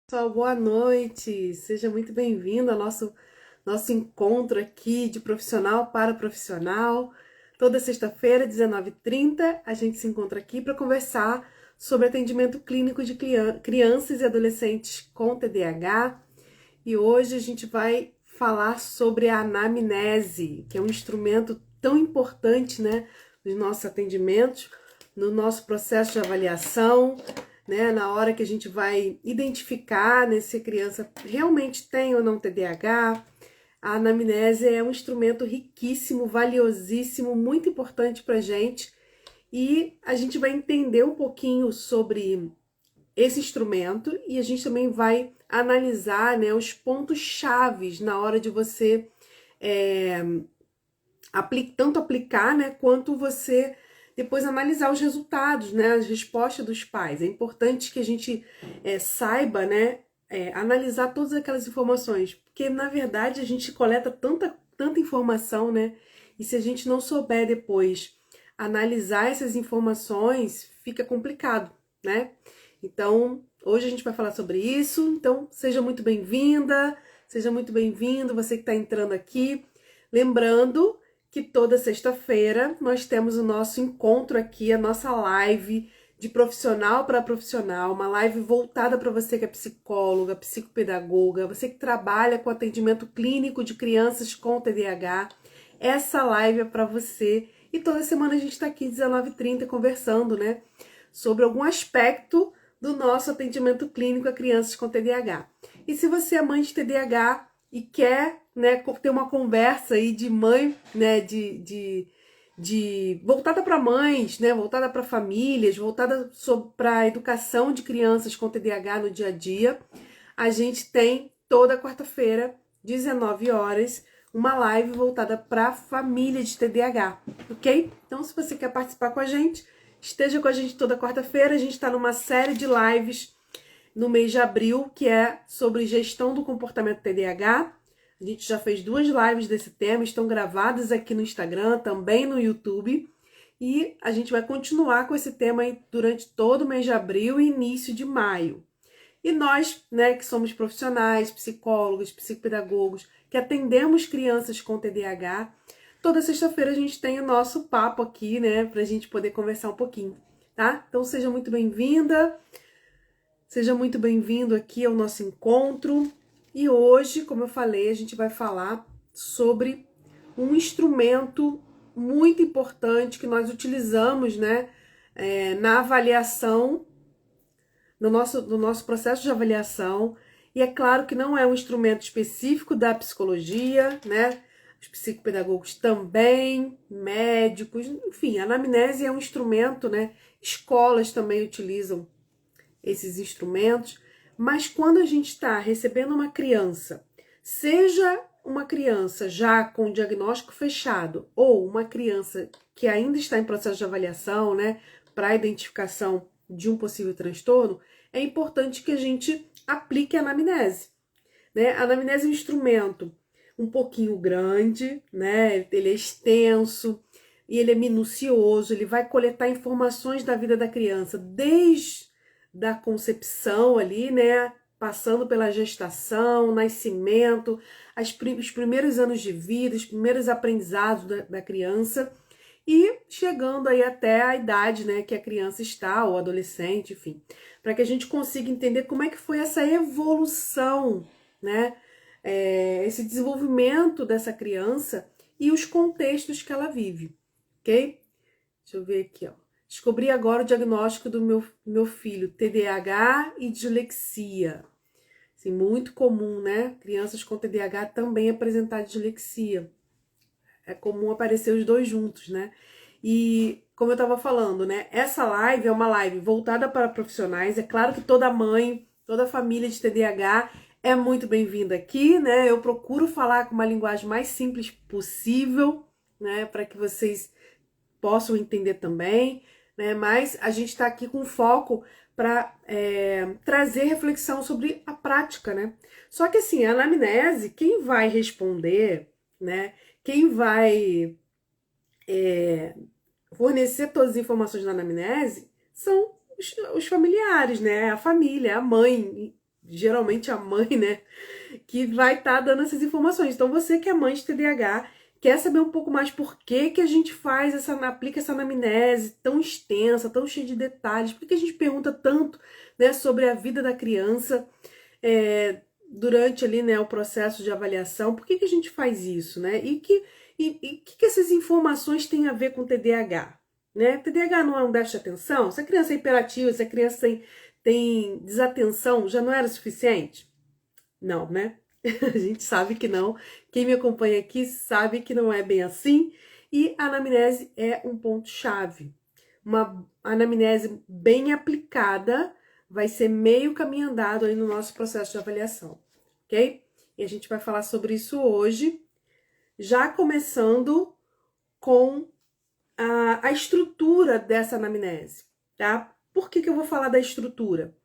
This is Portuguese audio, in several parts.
Pessoal, boa noite. Seja muito bem-vindo ao nosso encontro aqui de profissional para profissional. Toda sexta-feira, 19h30, a gente se encontra aqui para conversar sobre atendimento clínico de crianças e adolescentes com TDAH. E hoje a gente vai falar sobre a anamnese, que é um instrumento tão importante, né, nos nossos atendimentos, no nosso processo de avaliação, né, na hora que a gente vai identificar, né, se a criança realmente tem ou não TDAH. A anamnese é um instrumento riquíssimo, valiosíssimo, muito importante para a gente. E a gente vai entender um pouquinho sobre esse instrumento e a gente também vai analisar, né, os pontos chaves na hora de você tanto aplicar, né, quanto você depois analisar os resultados, né, as respostas dos pais. É importante que a gente saiba, né, analisar todas aquelas informações, porque na verdade a gente coleta tanta informação, né, e se a gente não souber depois analisar essas informações, fica complicado, né? Então, hoje a gente vai falar sobre isso. Então, seja muito bem-vinda, seja muito bem-vindo, você que está entrando aqui. Lembrando que toda sexta-feira nós temos o nosso encontro aqui, a nossa live de profissional para profissional, uma live voltada para você que é psicóloga, psicopedagoga, você que trabalha com atendimento clínico de crianças com TDAH. Essa live é para você. E toda semana a gente está aqui, 19h30, conversando, né, sobre algum aspecto do nosso atendimento clínico a crianças com TDAH. E se você é mãe de TDAH e quer, né, ter uma conversa aí de mãe, né, de voltada para mães, né, voltada para famílias, voltada para a educação de crianças com TDAH no dia a dia, a gente tem toda quarta-feira, 19 horas, uma live voltada para família de TDAH, ok? Então, se você quer participar com a gente, esteja com a gente toda quarta-feira. A gente está numa série de lives no mês de abril, que é sobre gestão do comportamento TDAH. A gente já fez 2 lives desse tema, estão gravadas aqui no Instagram, também no YouTube. E a gente vai continuar com esse tema aí durante todo o mês de abril e início de maio. E nós, né, que somos profissionais, psicólogos, psicopedagogos, que atendemos crianças com TDAH, toda sexta-feira a gente tem o nosso papo aqui, né, pra gente poder conversar um pouquinho, tá? Então seja muito bem-vinda, seja muito bem-vindo aqui ao nosso encontro. E hoje, como eu falei, a gente vai falar sobre um instrumento muito importante que nós utilizamos, né, na avaliação, no nosso processo de avaliação. E é claro que não é um instrumento específico da psicologia, né? Os psicopedagogos também, médicos, enfim, a anamnese é um instrumento, né? Escolas também utilizam esses instrumentos, mas quando a gente está recebendo uma criança, seja uma criança já com diagnóstico fechado ou uma criança que ainda está em processo de avaliação, né, para a identificação de um possível transtorno, é importante que a gente aplique a anamnese, né? A anamnese é um instrumento um pouquinho grande, né? Ele é extenso e ele é minucioso, ele vai coletar informações da vida da criança desde da concepção ali, né? Passando pela gestação, nascimento, os primeiros anos de vida, os primeiros aprendizados da criança e chegando aí até a idade, né, que a criança está, ou adolescente, enfim, para que a gente consiga entender como é que foi essa evolução, né, esse desenvolvimento dessa criança e os contextos que ela vive, ok? Deixa eu ver aqui, ó. Descobri agora o diagnóstico do meu filho, TDAH e dislexia. Assim, muito comum, né? Crianças com TDAH também apresentar dislexia. É comum aparecer os dois juntos, né? E como eu estava falando, né? Essa live é uma live voltada para profissionais. É claro que toda mãe, toda família de TDAH é muito bem-vinda aqui, né? Eu procuro falar com uma linguagem mais simples possível, né? Para que vocês possam entender também, né? Mas a gente está aqui com foco para trazer reflexão sobre a prática, né? Só que assim, a anamnese, quem vai responder, né? Quem vai fornecer todas as informações da anamnese são os familiares, né? A família, a mãe, geralmente a mãe, né, que vai estar dando essas informações. Então você que é mãe de TDAH, quer saber um pouco mais por que que a gente aplica essa anamnese tão extensa, tão cheia de detalhes, por que a gente pergunta tanto, né, sobre a vida da criança durante ali, né, o processo de avaliação, por que que a gente faz isso, né? E que essas informações têm a ver com TDAH? Né? TDAH não é um déficit de atenção? Se a criança é hiperativa, se a criança tem desatenção, já não era suficiente? Não, né? A gente sabe que não. Quem me acompanha aqui sabe que não é bem assim. E a anamnese é um ponto-chave. Uma anamnese bem aplicada vai ser meio caminho andado aí no nosso processo de avaliação, ok? E a gente vai falar sobre isso hoje, já começando com a estrutura dessa anamnese, tá? Por que eu vou falar da estrutura?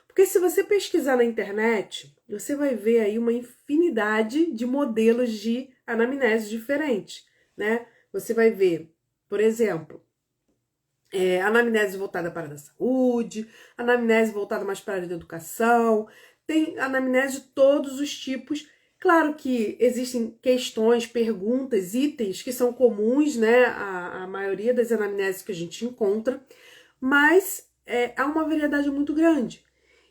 Porque se você pesquisar na internet, você vai ver aí uma infinidade de modelos de anamnese diferentes, né? Você vai ver, por exemplo, anamnese voltada para a área da saúde, anamnese voltada mais para a área da educação, tem anamnese de todos os tipos. Claro que existem questões, perguntas, itens que são comuns, né, a maioria das anamneses que a gente encontra, mas há uma variedade muito grande.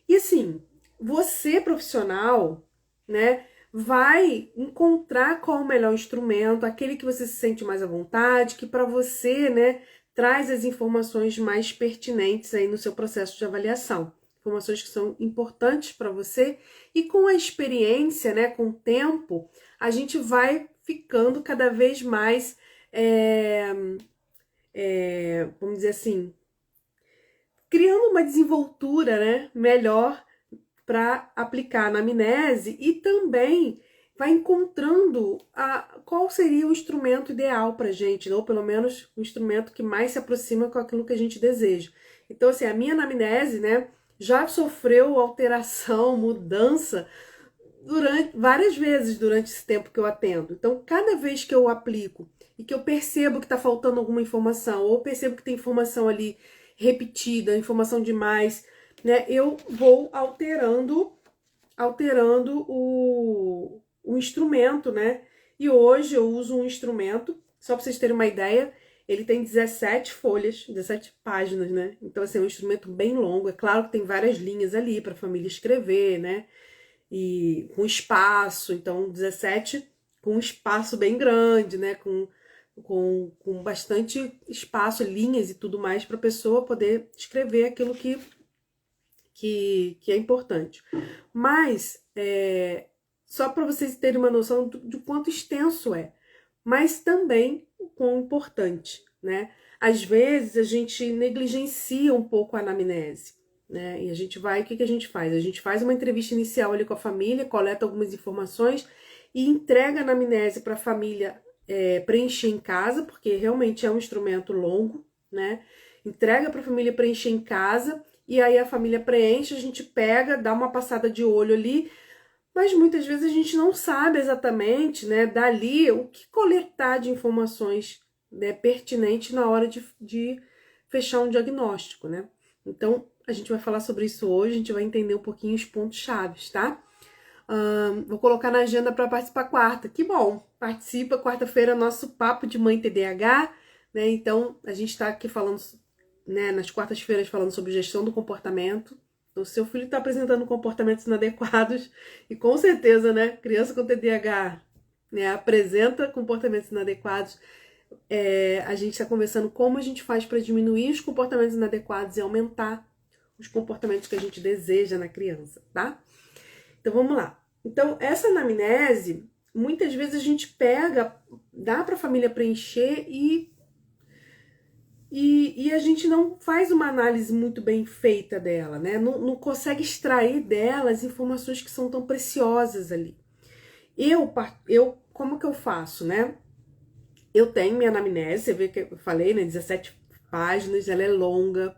E assim, você profissional, né, vai encontrar qual o melhor instrumento, aquele que você se sente mais à vontade, que para você, né, traz as informações mais pertinentes aí no seu processo de avaliação. Informações que são importantes para você e com a experiência, né, com o tempo, a gente vai ficando cada vez mais, vamos dizer assim, criando uma desenvoltura, né, melhor para aplicar a anamnese e também vai encontrando qual seria o instrumento ideal para a gente, ou pelo menos o instrumento que mais se aproxima com aquilo que a gente deseja. Então, assim, a minha anamnese, né, já sofreu alteração, mudança várias vezes durante esse tempo que eu atendo. Então, cada vez que eu aplico e que eu percebo que está faltando alguma informação, ou percebo que tem informação ali repetida, informação demais, né, eu vou alterando o instrumento, né? E hoje eu uso um instrumento, só para vocês terem uma ideia, ele tem 17 folhas, 17 páginas, né? Então, assim, é um instrumento bem longo. É claro que tem várias linhas ali para a família escrever, né? E com espaço, então 17 com um espaço bem grande, né? Com bastante espaço, linhas e tudo mais para a pessoa poder escrever aquilo que é importante. Mas, só para vocês terem uma noção do quanto extenso é, mas também o quão importante, né? Às vezes a gente negligencia um pouco a anamnese, né? E a gente vai, o que a gente faz? A gente faz uma entrevista inicial ali com a família, coleta algumas informações e entrega a anamnese para a família preencher em casa, porque realmente é um instrumento longo, né? Entrega para a família preencher em casa. E aí a família preenche, a gente pega, dá uma passada de olho ali, mas muitas vezes a gente não sabe exatamente, né, dali o que coletar de informações, né, pertinentes na hora de fechar um diagnóstico, né? Então, a gente vai falar sobre isso hoje, a gente vai entender um pouquinho os pontos chaves, tá? Vou colocar na agenda para participar quarta. Que bom! Participa, quarta-feira, nosso papo de mãe TDAH, né? Então, a gente está aqui falando, né, nas quartas-feiras falando sobre gestão do comportamento. Então, seu filho está apresentando comportamentos inadequados e com certeza, né, criança com TDAH, né, apresenta comportamentos inadequados. A gente está conversando como a gente faz para diminuir os comportamentos inadequados e aumentar os comportamentos que a gente deseja na criança, tá? Então, vamos lá. Então, essa anamnese, muitas vezes a gente pega, dá para a família preencher e a gente não faz uma análise muito bem feita dela, né? Não consegue extrair dela as informações que são tão preciosas ali. Como que eu faço, né? Eu tenho minha anamnese, você vê que eu falei, né? 17 páginas, ela é longa,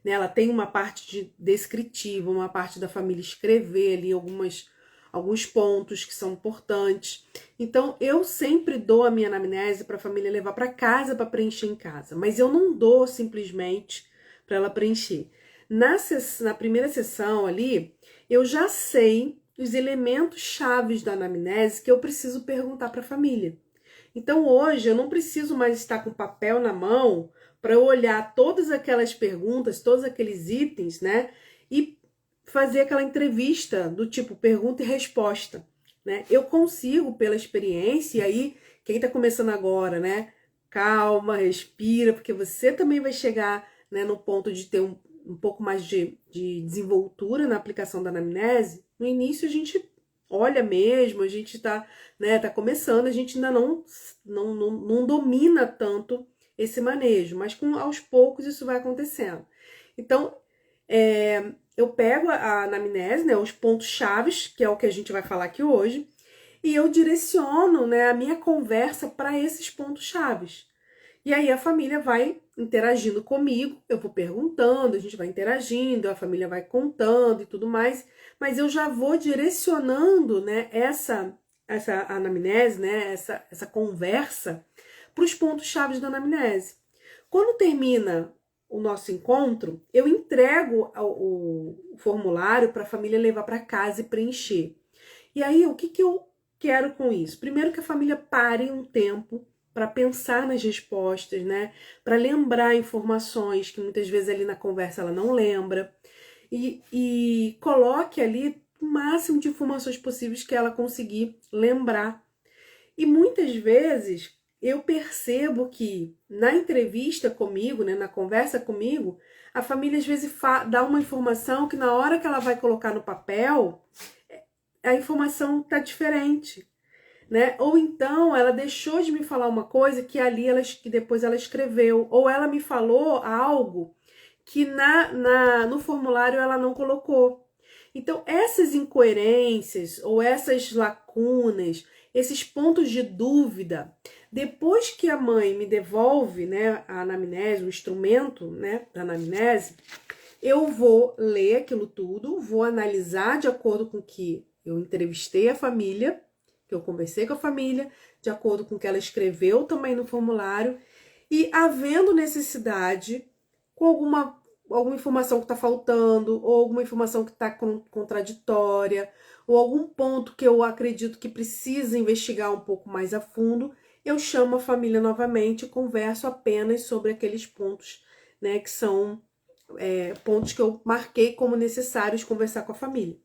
né? Ela tem uma parte descritiva, uma parte da família escrever ali alguns pontos que são importantes. Então, eu sempre dou a minha anamnese para a família levar para casa para preencher em casa, mas eu não dou simplesmente para ela preencher. Na primeira sessão ali, eu já sei os elementos chaves da anamnese que eu preciso perguntar para a família. Então hoje eu não preciso mais estar com papel na mão para eu olhar todas aquelas perguntas, todos aqueles itens, né? E fazer aquela entrevista do tipo pergunta e resposta, né? Eu consigo, pela experiência, e aí quem está começando agora, né? Calma, respira, porque você também vai chegar, né, no ponto de ter um pouco mais de desenvoltura na aplicação da anamnese. No início a gente olha mesmo, a gente tá, né, tá começando, a gente ainda não domina tanto esse manejo, mas aos poucos isso vai acontecendo. Então, eu pego a anamnese, né, os pontos chaves, que é o que a gente vai falar aqui hoje, e eu direciono, né, a minha conversa para esses pontos chaves. E aí a família vai interagindo comigo, eu vou perguntando, a gente vai interagindo, a família vai contando e tudo mais, mas eu já vou direcionando, né, essa anamnese, né, essa conversa para os pontos chaves da anamnese. Quando termina o nosso encontro, eu entrego o formulário para a família levar para casa e preencher. E aí, o que eu quero com isso? Primeiro que a família pare um tempo para pensar nas respostas, né? Para lembrar informações que muitas vezes ali na conversa ela não lembra. E coloque ali o máximo de informações possíveis que ela conseguir lembrar. E muitas vezes eu percebo que na entrevista comigo, né, na conversa comigo, a família às vezes dá uma informação que na hora que ela vai colocar no papel, a informação está diferente, né? Ou então ela deixou de me falar uma coisa que ali que depois ela escreveu, ou ela me falou algo que no formulário ela não colocou. Então essas incoerências ou essas lacunas, esses pontos de dúvida, depois que a mãe me devolve, né, a anamnese, o instrumento, né, da anamnese, eu vou ler aquilo tudo, vou analisar de acordo com que eu entrevistei a família, que eu conversei com a família, de acordo com o que ela escreveu também no formulário, e havendo necessidade, com alguma informação que está faltando, ou alguma informação que está contraditória, ou algum ponto que eu acredito que precisa investigar um pouco mais a fundo, eu chamo a família novamente e converso apenas sobre aqueles pontos, né, que são pontos que eu marquei como necessários conversar com a família.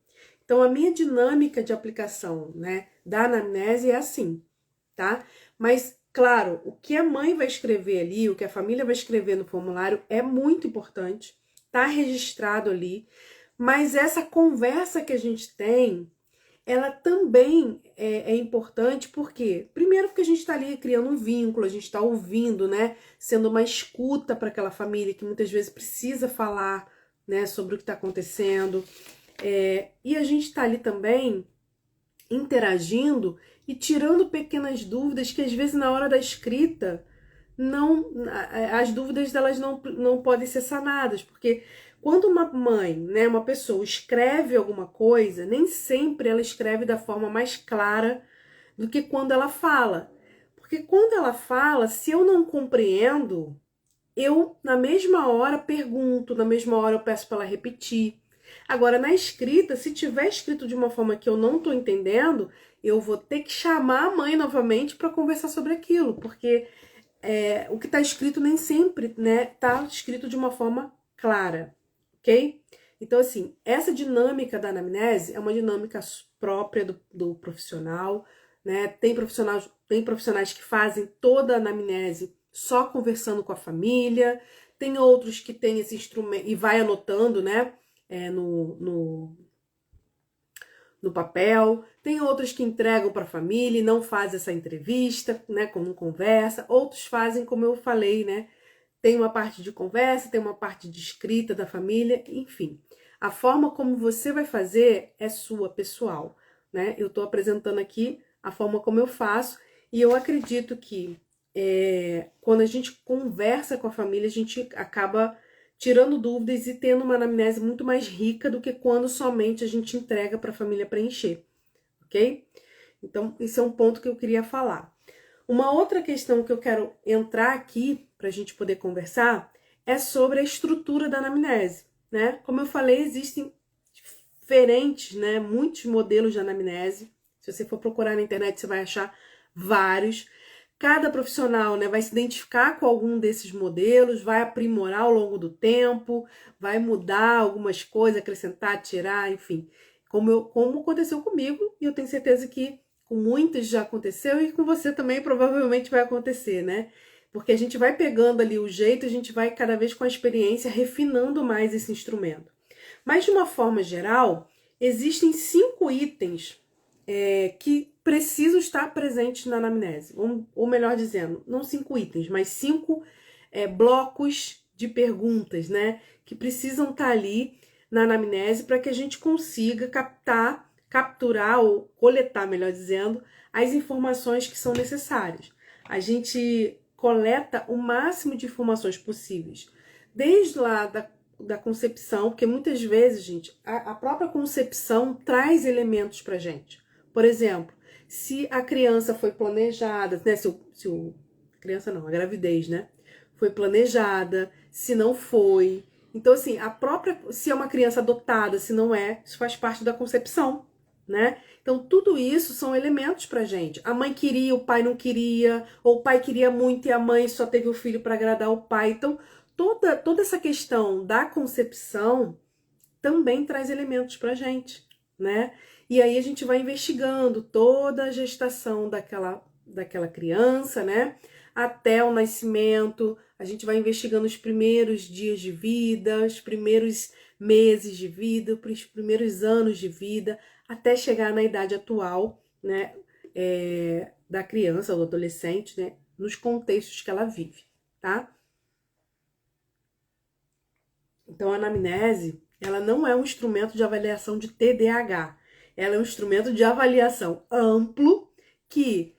Então, a minha dinâmica de aplicação, né, da anamnese é assim, tá? Mas, claro, o que a mãe vai escrever ali, o que a família vai escrever no formulário é muito importante, tá registrado ali, mas essa conversa que a gente tem, ela também é importante porque, primeiro, porque a gente está ali criando um vínculo, a gente está ouvindo, né, sendo uma escuta para aquela família que muitas vezes precisa falar, né, sobre o que está acontecendo. E a gente está ali também interagindo e tirando pequenas dúvidas que às vezes na hora da escrita as dúvidas delas não podem ser sanadas, porque quando uma mãe, né, uma pessoa escreve alguma coisa, nem sempre ela escreve da forma mais clara do que quando ela fala. Porque quando ela fala, se eu não compreendo, eu na mesma hora pergunto, na mesma hora eu peço para ela repetir. Agora, na escrita, se tiver escrito de uma forma que eu não estou entendendo, eu vou ter que chamar a mãe novamente para conversar sobre aquilo, porque o que está escrito nem sempre, né, está escrito de uma forma clara, ok? Então, assim, essa dinâmica da anamnese é uma dinâmica própria do profissional, né? Tem profissionais que fazem toda a anamnese só conversando com a família, tem outros que têm esse instrumento e vai anotando, né, no papel, tem outros que entregam para a família e não fazem essa entrevista, né, como conversa, outros fazem como eu falei, né, tem uma parte de conversa, tem uma parte de escrita da família, enfim. A forma como você vai fazer é sua, pessoal, né, eu estou apresentando aqui a forma como eu faço e eu acredito que quando a gente conversa com a família, a gente acaba tirando dúvidas e tendo uma anamnese muito mais rica do que quando somente a gente entrega para a família preencher, ok? Então, esse é um ponto que eu queria falar. Uma outra questão que eu quero entrar aqui para a gente poder conversar é sobre a estrutura da anamnese, né? Como eu falei, existem diferentes, né? Muitos modelos de anamnese. Se você for procurar na internet, você vai achar vários. Cada profissional, né, vai se identificar com algum desses modelos, vai aprimorar ao longo do tempo, vai mudar algumas coisas, acrescentar, tirar, enfim. Como aconteceu comigo, e eu tenho certeza que com muitas já aconteceu, e com você também provavelmente vai acontecer, né? Porque a gente vai pegando ali o jeito, a gente vai cada vez com a experiência refinando mais esse instrumento. Mas de uma forma geral, existem 5 itens que precisam estar presentes na anamnese. Ou melhor dizendo, não 5 itens, mas 5 blocos de perguntas, né? Que precisam estar ali na anamnese para que a gente consiga capturar ou coletar, melhor dizendo, as informações que são necessárias. A gente coleta o máximo de informações possíveis, desde lá da concepção, porque muitas vezes, gente, a própria concepção traz elementos pra gente. Por exemplo, se a criança foi planejada, né? Criança não, a gravidez, né? Foi planejada, se não foi. Então, assim, se é uma criança adotada, se não é, isso faz parte da concepção, né? Então, tudo isso são elementos pra gente. A mãe queria, o pai não queria, ou o pai queria muito e a mãe só teve o filho para agradar o pai. Então, toda essa questão da concepção também traz elementos pra gente, né? E aí a gente vai investigando toda a gestação daquela criança, né? Até o nascimento, a gente vai investigando os primeiros dias de vida, os primeiros meses de vida, os primeiros anos de vida, até chegar na idade atual, né? Da criança ou do adolescente, né? Nos contextos que ela vive, tá? Então, a anamnese, ela não é um instrumento de avaliação de TDAH. Ela é um instrumento de avaliação amplo que,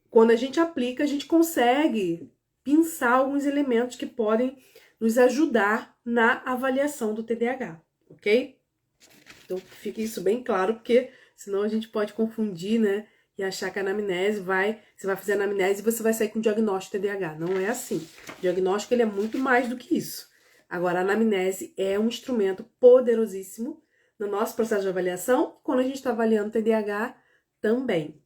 quando a gente aplica, a gente consegue pensar alguns elementos que podem nos ajudar na avaliação do TDAH, ok? Então, fique isso bem claro, porque senão a gente pode confundir, né? E achar que a anamnese você vai fazer a anamnese e você vai sair com o diagnóstico de TDAH. Não é assim. O diagnóstico, ele é muito mais do que isso. Agora, a anamnese é um instrumento poderosíssimo no nosso processo de avaliação, quando a gente está avaliando TDAH também.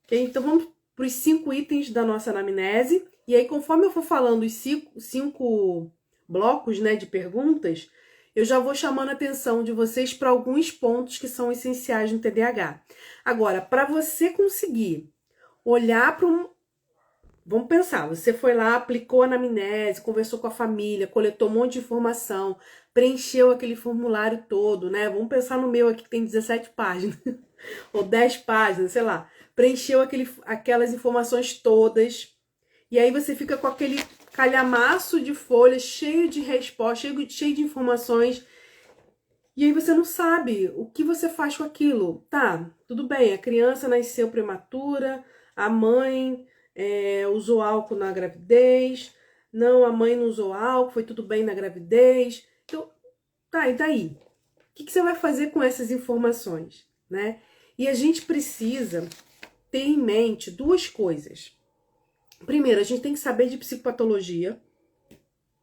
Okay? Então, vamos para os 5 itens da nossa anamnese. E aí, conforme eu for falando os 5 blocos, né, de perguntas, eu já vou chamando a atenção de vocês para alguns pontos que são essenciais no TDAH. Agora, para você conseguir olhar para Vamos pensar, você foi lá, aplicou a anamnese, conversou com a família, coletou um monte de informação, preencheu aquele formulário todo, né? Vamos pensar no meu aqui que tem 17 páginas, ou 10 páginas, sei lá. Preencheu aquelas informações todas, e aí você fica com aquele calhamaço de folhas cheio de respostas, cheio de informações, e aí você não sabe o que você faz com aquilo. Tá, tudo bem, a criança nasceu prematura, a mãe usou álcool na gravidez, não, a mãe não usou álcool, foi tudo bem na gravidez. Então, tá, e daí? O que você vai fazer com essas informações, né? E a gente precisa ter em mente 2 coisas. Primeiro, a gente tem que saber de psicopatologia,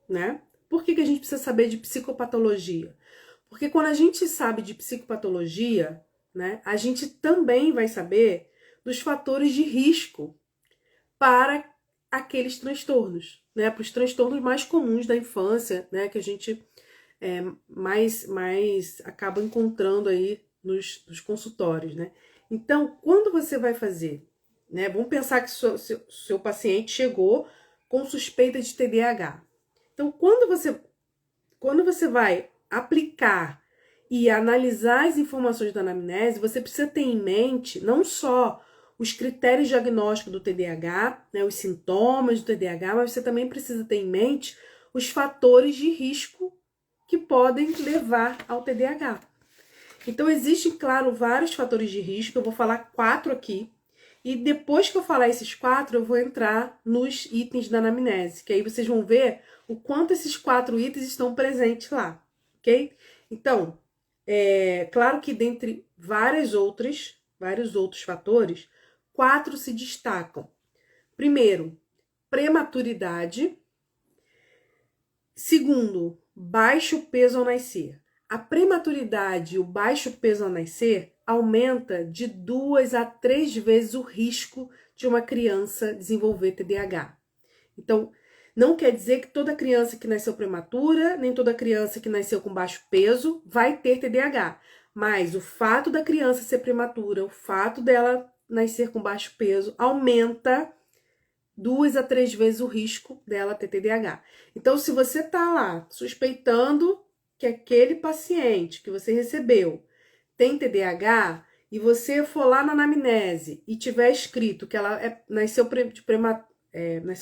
né? Por que a gente precisa saber de psicopatologia? Porque quando a gente sabe de psicopatologia, né, a gente também vai saber dos fatores de risco para aqueles transtornos, né, para os transtornos mais comuns da infância, né, que a gente mais acaba encontrando aí nos consultórios, né. Então, quando você vai fazer, né, vamos pensar que seu paciente chegou com suspeita de TDAH. Então, quando você vai aplicar e analisar as informações da anamnese, você precisa ter em mente não só os critérios diagnósticos do TDAH, né, os sintomas do TDAH, mas você também precisa ter em mente os fatores de risco que podem levar ao TDAH. Então, existem, claro, vários fatores de risco, eu vou falar 4 aqui, e depois que eu falar esses 4, eu vou entrar nos itens da anamnese, que aí vocês vão ver o quanto esses 4 itens estão presentes lá, ok? Então, claro que dentre vários outros fatores, 4 se destacam. Primeiro, prematuridade. Segundo, baixo peso ao nascer. a prematuridade e o baixo peso ao nascer aumenta de 2 a 3 vezes o risco de uma criança desenvolver TDAH. Então, não quer dizer que toda criança que nasceu prematura, nem toda criança que nasceu com baixo peso vai ter TDAH. Mas o fato da criança ser prematura, o fato dela nascer com baixo peso, aumenta 2 a 3 vezes o risco dela ter TDAH. Então, se você tá lá suspeitando que aquele paciente que você recebeu tem TDAH e você for lá na anamnese e tiver escrito que ela nasceu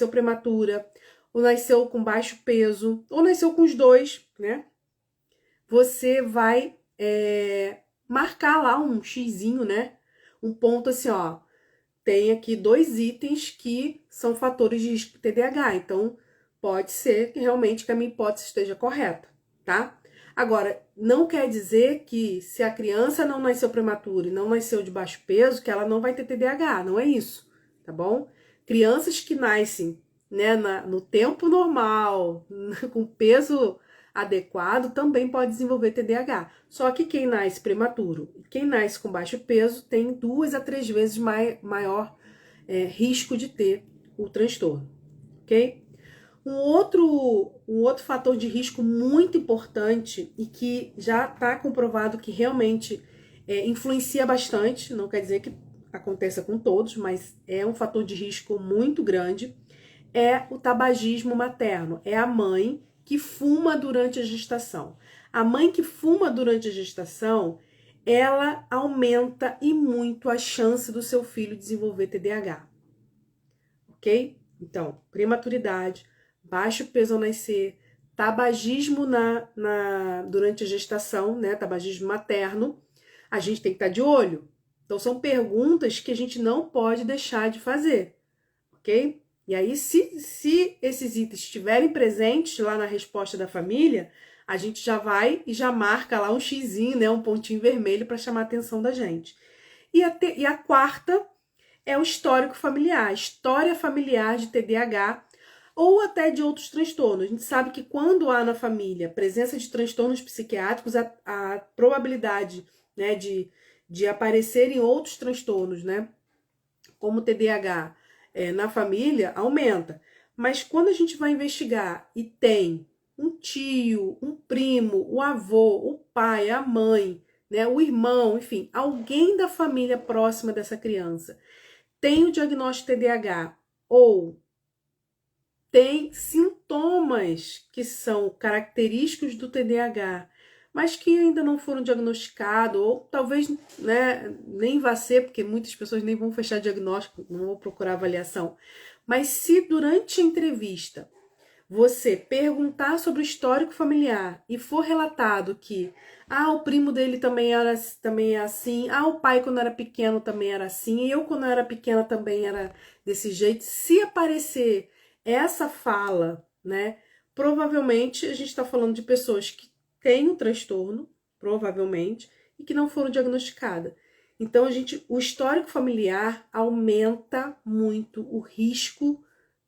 prematura, ou nasceu com baixo peso, ou nasceu com os dois, né? Você vai marcar lá um xizinho, né? Um ponto assim, ó. Tem aqui 2 itens que são fatores de risco de TDAH. Então, pode ser que realmente que a minha hipótese esteja correta, tá? Agora, não quer dizer que se a criança não nasceu prematura e não nasceu de baixo peso, que ela não vai ter TDAH. Não é isso, tá bom? Crianças que nascem, né, no tempo normal, com peso adequado, também pode desenvolver TDAH. Só que quem nasce prematuro e quem nasce com baixo peso tem 2 a 3 vezes maior risco de ter o transtorno, ok? Um outro fator de risco muito importante e que já está comprovado que realmente influencia bastante, não quer dizer que aconteça com todos, mas é um fator de risco muito grande, é o tabagismo materno. É a mãe que fuma durante a gestação. A mãe que fuma durante a gestação, ela aumenta e muito a chance do seu filho desenvolver TDAH. Ok? Então, prematuridade, baixo peso ao nascer, tabagismo durante a gestação, né? Tabagismo materno, a gente tem que estar de olho. Então, são perguntas que a gente não pode deixar de fazer, ok? E aí, se esses itens estiverem presentes lá na resposta da família, a gente já vai e já marca lá um xizinho, né? Um pontinho vermelho para chamar a atenção da gente. E a quarta é o histórico familiar, história familiar de TDAH ou até de outros transtornos. A gente sabe que quando há na família presença de transtornos psiquiátricos, a probabilidade, né, de aparecerem outros transtornos, né, como TDAH, na família aumenta. Mas quando a gente vai investigar e tem um tio, um primo, o avô, o pai, a mãe, né, o irmão, enfim, alguém da família próxima dessa criança tem o diagnóstico de TDAH ou tem sintomas que são característicos do TDAH, mas que ainda não foram diagnosticados, ou talvez, né, nem vá ser, porque muitas pessoas nem vão fechar diagnóstico, não vão procurar avaliação. Mas se durante a entrevista você perguntar sobre o histórico familiar e for relatado que o primo dele também é assim, o pai quando era pequeno também era assim, eu quando era pequena também era desse jeito, se aparecer essa fala, né, provavelmente a gente está falando de pessoas que têm um transtorno, provavelmente, e que não foram diagnosticadas. Então, o histórico familiar aumenta muito o risco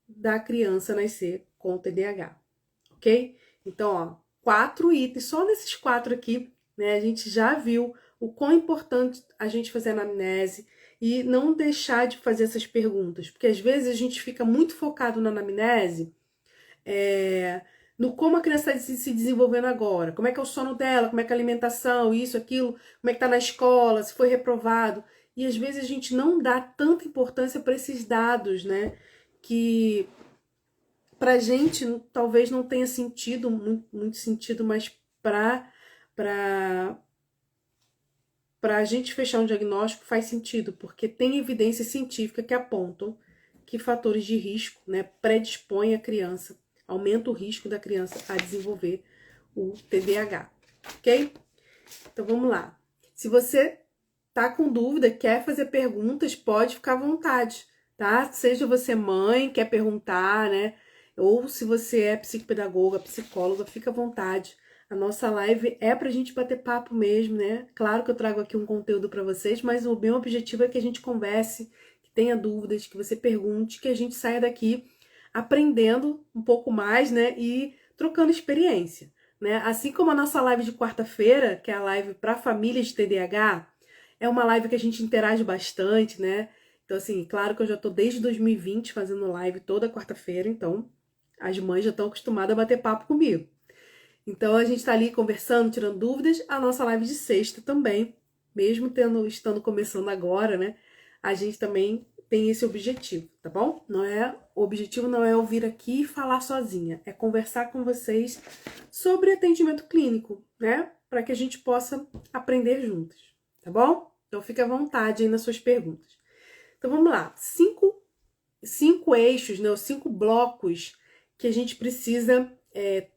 da criança nascer com TDAH, ok? Então, ó, 4 itens, só nesses 4 aqui, né, a gente já viu o quão importante a gente fazer anamnese e não deixar de fazer essas perguntas, porque às vezes a gente fica muito focado na anamnese, no como a criança está se desenvolvendo agora, como é que é o sono dela, como é que é a alimentação, isso, aquilo, como é que tá na escola, se foi reprovado, e às vezes a gente não dá tanta importância para esses dados, né, que pra gente talvez não tenha sentido, muito sentido, mas pra a gente fechar um diagnóstico faz sentido, porque tem evidência científica que apontam que fatores de risco, né, predispõem a criança, aumenta o risco da criança a desenvolver o TDAH, ok? Então vamos lá. Se você tá com dúvida, quer fazer perguntas, pode ficar à vontade, tá? Seja você mãe, quer perguntar, né? Ou se você é psicopedagoga, psicóloga, fica à vontade. A nossa live é pra gente bater papo mesmo, né? Claro que eu trago aqui um conteúdo para vocês, mas o meu objetivo é que a gente converse, que tenha dúvidas, que você pergunte, que a gente saia daqui aprendendo um pouco mais, né? E trocando experiência. né? Assim como a nossa live de quarta-feira, que é a live para famílias de TDAH, é uma live que a gente interage bastante, né? Então, assim, claro que eu já tô desde 2020 fazendo live toda quarta-feira, então as mães já estão acostumadas a bater papo comigo. Então, a gente tá ali conversando, tirando dúvidas. A nossa live de sexta também, mesmo estando começando agora, né? A gente também tem esse objetivo, tá bom? O objetivo não é eu vir aqui e falar sozinha, é conversar com vocês sobre atendimento clínico, né? Para que a gente possa aprender juntas, tá bom? Então fique à vontade aí nas suas perguntas. Então vamos lá, cinco eixos, né? Os 5 blocos que a gente precisa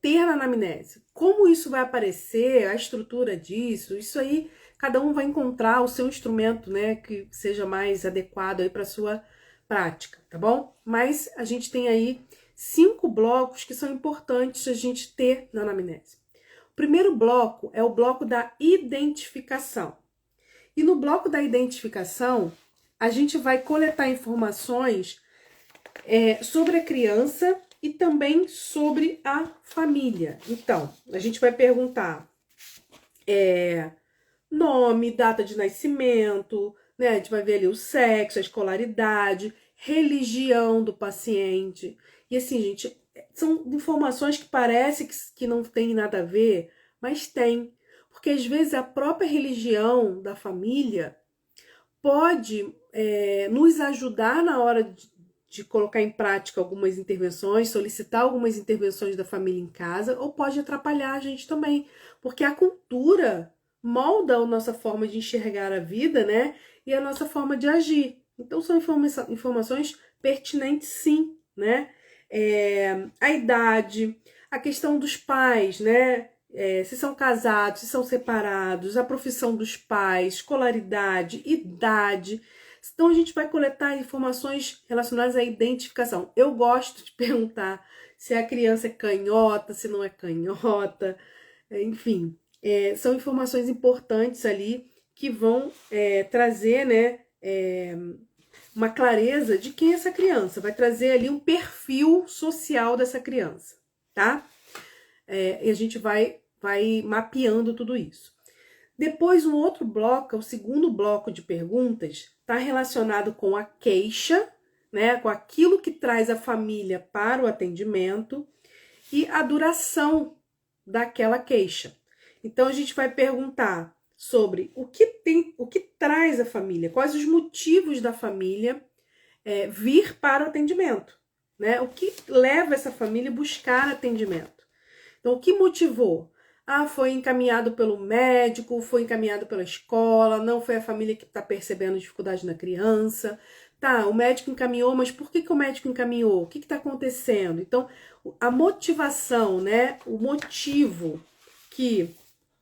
ter na anamnese. Como isso vai aparecer, a estrutura disso, isso aí cada um vai encontrar o seu instrumento, né, que seja mais adequado aí para sua prática, tá bom? Mas a gente tem aí 5 blocos que são importantes a gente ter na anamnese. O primeiro bloco é o bloco da identificação. E no bloco da identificação, a gente vai coletar informações sobre a criança e também sobre a família. Então, a gente vai perguntar nome, data de nascimento, né? A gente vai ver ali o sexo, a escolaridade, religião do paciente. E assim, gente, são informações que parece que não tem nada a ver, mas tem. Porque às vezes a própria religião da família pode nos ajudar na hora de colocar em prática algumas intervenções, solicitar algumas intervenções da família em casa, ou pode atrapalhar a gente também, porque a cultura molda a nossa forma de enxergar a vida, né? E a nossa forma de agir. Então são informações pertinentes, sim, né? A idade, a questão dos pais, né? Se são casados, se são separados, a profissão dos pais, escolaridade, idade. Então a gente vai coletar informações relacionadas à identificação. Eu gosto de perguntar se a criança é canhota, se não é canhota, enfim. São informações importantes ali que vão trazer, né, uma clareza de quem é essa criança, vai trazer ali um perfil social dessa criança, tá? E a gente vai mapeando tudo isso. Depois, um outro bloco, o segundo bloco de perguntas, está relacionado com a queixa, né, com aquilo que traz a família para o atendimento e a duração daquela queixa. Então, a gente vai perguntar sobre o que traz a família, quais os motivos da família vir para o atendimento, né? O que leva essa família a buscar atendimento. Então, o que motivou? Foi encaminhado pelo médico, foi encaminhado pela escola, não foi a família que está percebendo dificuldade na criança. Tá, o médico encaminhou, mas por que o médico encaminhou? O que está acontecendo? Então, a motivação, né, o motivo que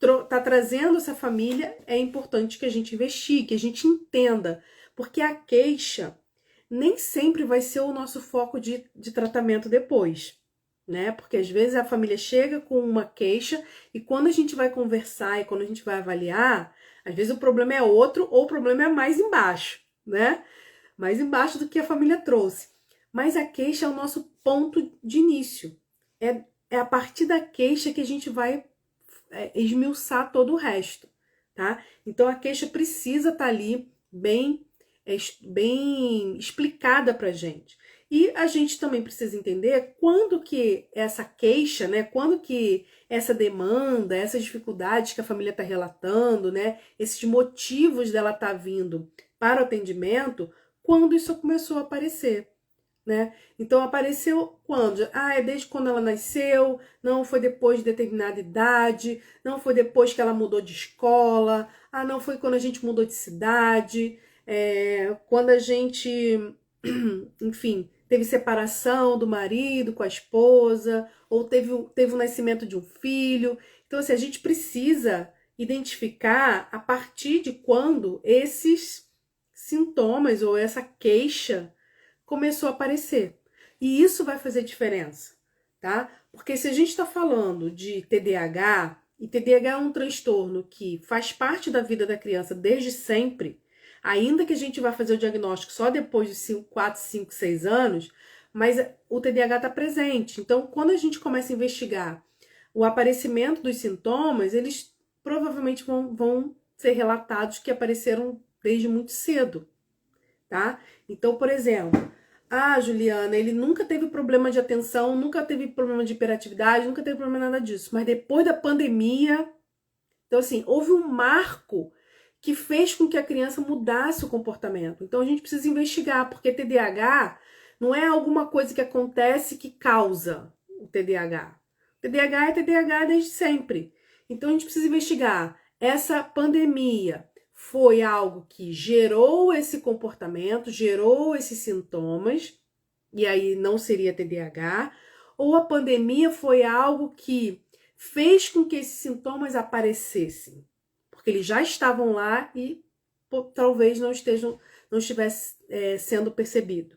está trazendo essa família é importante que a gente investigue, que a gente entenda, porque a queixa nem sempre vai ser o nosso foco de tratamento depois, né? Porque às vezes a família chega com uma queixa e quando a gente vai conversar e quando a gente vai avaliar, às vezes o problema é outro ou o problema é mais embaixo, né? Mais embaixo do que a família trouxe. Mas a queixa é o nosso ponto de início. É a partir da queixa que a gente vai esmiuçar todo o resto, tá? Então a queixa precisa estar ali bem explicada pra gente. E a gente também precisa entender quando que essa queixa, né, quando que essa demanda, essas dificuldades que a família está relatando, né, esses motivos dela estar vindo para o atendimento, quando isso começou a aparecer, né? Então apareceu quando? É desde quando ela nasceu, não foi depois de determinada idade, não foi depois que ela mudou de escola, não foi quando a gente mudou de cidade, quando a gente, enfim, teve separação do marido com a esposa, ou teve o nascimento de um filho. Então, assim, a gente precisa identificar a partir de quando esses sintomas ou essa queixa começou a aparecer. E isso vai fazer diferença, tá? Porque se a gente está falando de TDAH, e TDAH é um transtorno que faz parte da vida da criança desde sempre, ainda que a gente vá fazer o diagnóstico só depois de 4, 5, 6 anos, mas o TDAH está presente. Então, quando a gente começa a investigar o aparecimento dos sintomas, eles provavelmente vão ser relatados que apareceram desde muito cedo, tá? Então, por exemplo, Juliana, ele nunca teve problema de atenção, nunca teve problema de hiperatividade, nunca teve problema nada disso, mas depois da pandemia, então assim, houve um marco que fez com que a criança mudasse o comportamento. Então a gente precisa investigar, porque TDAH não é alguma coisa que acontece que causa o TDAH. O TDAH é TDAH desde sempre. Então a gente precisa investigar. Essa pandemia foi algo que gerou esse comportamento, gerou esses sintomas, e aí não seria TDAH, ou a pandemia foi algo que fez com que esses sintomas aparecessem, porque eles já estavam lá e talvez não estivesse sendo percebido.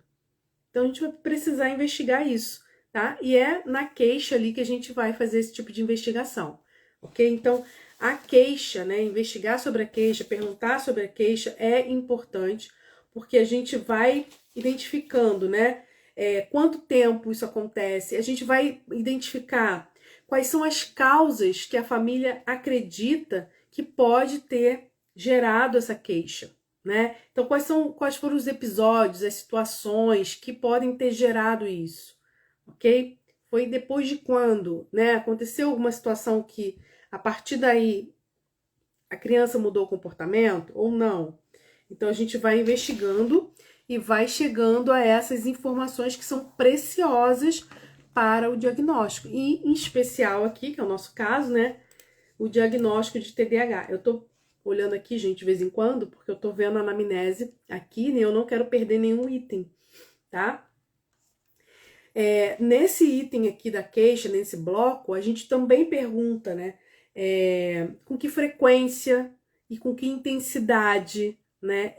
Então a gente vai precisar investigar isso, tá? E é na queixa ali que a gente vai fazer esse tipo de investigação, ok? Então a queixa, né? Investigar sobre a queixa, perguntar sobre a queixa é importante, porque a gente vai identificando, né? Quanto tempo isso acontece, a gente vai identificar quais são as causas que a família acredita que pode ter gerado essa queixa, né? Então, quais foram os episódios, as situações que podem ter gerado isso, ok? Foi depois de quando, né? Aconteceu alguma situação que, a partir daí, a criança mudou o comportamento ou não? Então, a gente vai investigando e vai chegando a essas informações que são preciosas para o diagnóstico. E, em especial aqui, que é o nosso caso, né? O diagnóstico de TDAH. Eu tô olhando aqui, gente, de vez em quando, porque eu tô vendo a anamnese aqui, né? Eu não quero perder nenhum item, tá? Nesse item aqui da queixa, nesse bloco, a gente também pergunta, né? Com que frequência e com que intensidade, né?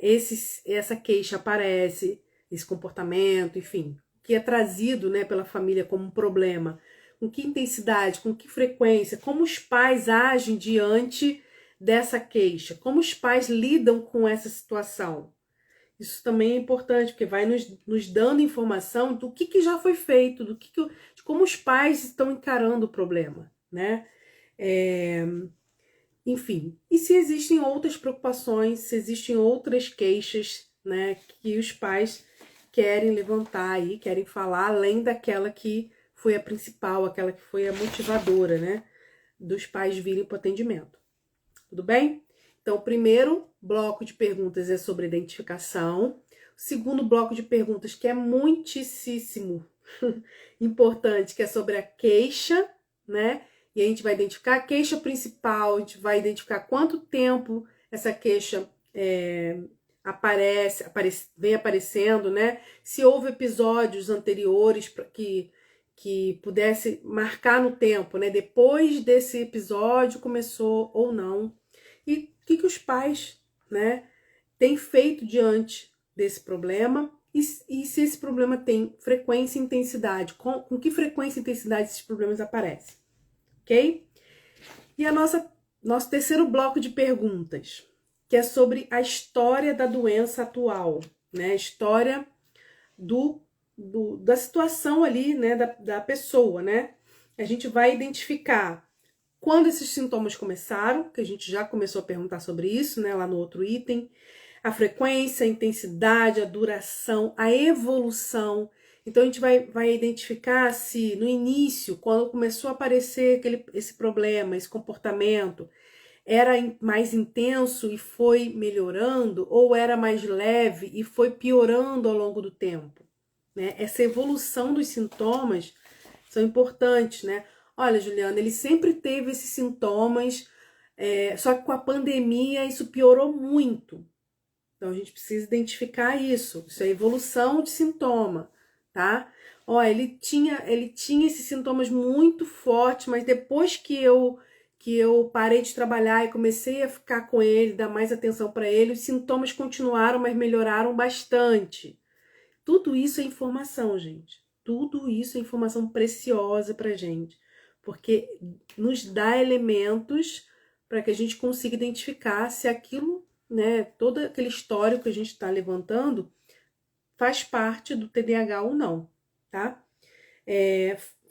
Essa queixa aparece, esse comportamento, enfim, que é trazido, né, pela família como um problema. Com que intensidade, com que frequência, como os pais agem diante dessa queixa, como os pais lidam com essa situação. Isso também é importante, porque vai nos dando informação do que já foi feito, de como os pais estão encarando o problema, né? Enfim, e se existem outras preocupações, se existem outras queixas, né, que os pais querem levantar aí, querem falar, além daquela que foi a principal, aquela que foi a motivadora, né, dos pais virem para o atendimento. Tudo bem? Então, o primeiro bloco de perguntas é sobre identificação. O segundo bloco de perguntas, que é muitíssimo importante, que é sobre a queixa, né? E a gente vai identificar a queixa principal, a gente vai identificar quanto tempo essa queixa vem aparecendo, né? Se houve episódios anteriores que pudesse marcar no tempo, né? Depois desse episódio começou ou não. E o que os pais, né, têm feito diante desse problema e se esse problema tem frequência e intensidade, com que frequência e intensidade esses problemas aparecem, ok? E nosso terceiro bloco de perguntas, que é sobre a história da doença atual, né? A história da situação ali, né, da pessoa, né? A gente vai identificar quando esses sintomas começaram, que a gente já começou a perguntar sobre isso, né, lá no outro item, a frequência, a intensidade, a duração, a evolução. Então a gente vai identificar se no início, quando começou a aparecer esse problema, esse comportamento, era mais intenso e foi melhorando, ou era mais leve e foi piorando ao longo do tempo, né? Essa evolução dos sintomas são importantes, né? Olha, Juliana, ele sempre teve esses sintomas, só que com a pandemia isso piorou muito. Então a gente precisa identificar isso. Isso é evolução de sintoma, tá? Ó, ele tinha esses sintomas muito fortes, mas depois que eu parei de trabalhar e comecei a ficar com ele, dar mais atenção para ele, os sintomas continuaram, mas melhoraram bastante. Tudo isso é informação, gente. Tudo isso é informação preciosa pra gente, porque nos dá elementos para que a gente consiga identificar se aquilo, né, todo aquele histórico que a gente está levantando faz parte do TDAH ou não, tá?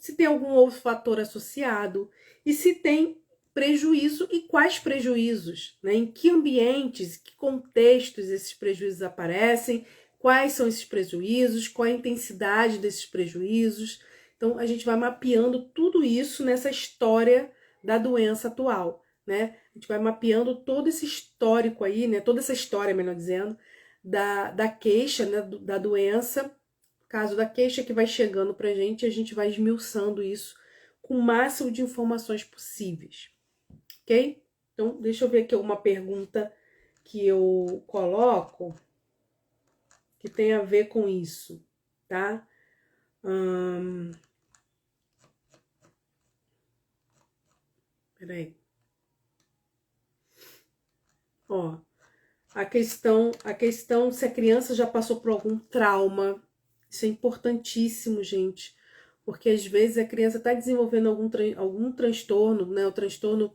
se tem algum outro fator associado e se tem prejuízo e quais prejuízos, né? Em que ambientes, que contextos esses prejuízos aparecem, quais são esses prejuízos, qual a intensidade desses prejuízos. Então, a gente vai mapeando tudo isso nessa história da doença atual, né? A gente vai mapeando todo esse histórico aí, né? Toda essa história, melhor dizendo, da queixa, né? Da doença, caso da queixa que vai chegando pra gente, a gente vai esmiuçando isso com o máximo de informações possíveis, ok? Então, deixa eu ver aqui uma pergunta que eu coloco que tem a ver com isso, tá? Peraí. Ó, a questão se a criança já passou por algum trauma. Isso é importantíssimo, gente, porque às vezes a criança está desenvolvendo algum transtorno, né? O transtorno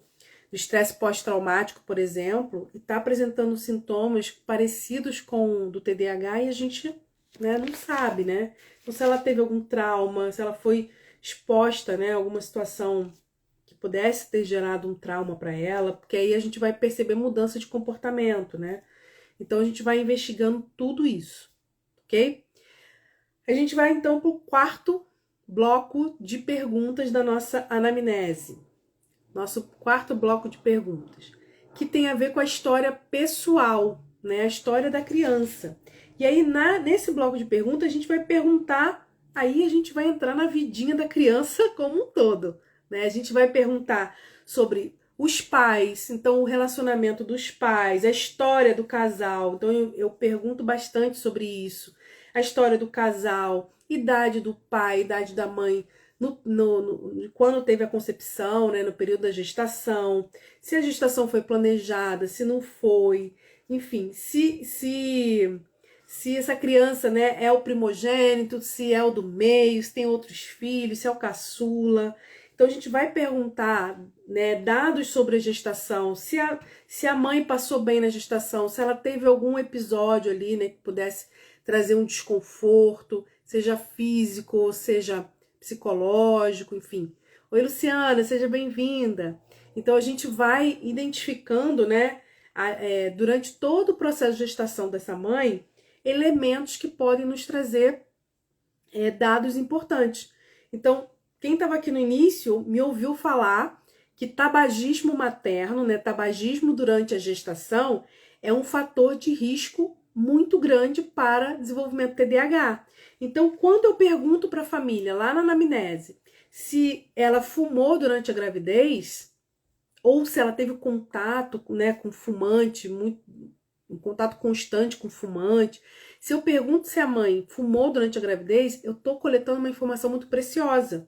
do estresse pós-traumático, por exemplo, e está apresentando sintomas parecidos com o do TDAH e a gente, né, não sabe, né? Então, se ela teve algum trauma, se ela foi exposta, né, a alguma situação que pudesse ter gerado um trauma para ela, porque aí a gente vai perceber mudança de comportamento, né? Então a gente vai investigando tudo isso, ok? A gente vai então para o quarto bloco de perguntas da nossa anamnese. Nosso quarto bloco de perguntas, que tem a ver com a história pessoal, né? A história da criança. E aí, nesse bloco de perguntas, a gente vai perguntar, aí a gente vai entrar na vidinha da criança como um todo, né? A gente vai perguntar sobre os pais, então o relacionamento dos pais, a história do casal. Então eu pergunto bastante sobre isso. A história do casal, idade do pai, idade da mãe, quando teve a concepção, né, no período da gestação, se a gestação foi planejada, se não foi, enfim, se essa criança, né, é o primogênito, se é o do meio, se tem outros filhos, se é o caçula. Então a gente vai perguntar, né, dados sobre a gestação, se a mãe passou bem na gestação, se ela teve algum episódio ali, né, que pudesse trazer um desconforto, seja físico, seja psicológico, enfim. Oi, Luciana, seja bem-vinda. Então, a gente vai identificando, né, durante todo o processo de gestação dessa mãe, elementos que podem nos trazer dados importantes. Então, quem estava aqui no início me ouviu falar que tabagismo materno, né, tabagismo durante a gestação, é um fator de risco muito grande para desenvolvimento TDAH. Então, quando eu pergunto para a família, lá na anamnese, se ela fumou durante a gravidez, ou se ela teve contato, né, com fumante, um contato constante com fumante, se eu pergunto se a mãe fumou durante a gravidez, eu estou coletando uma informação muito preciosa,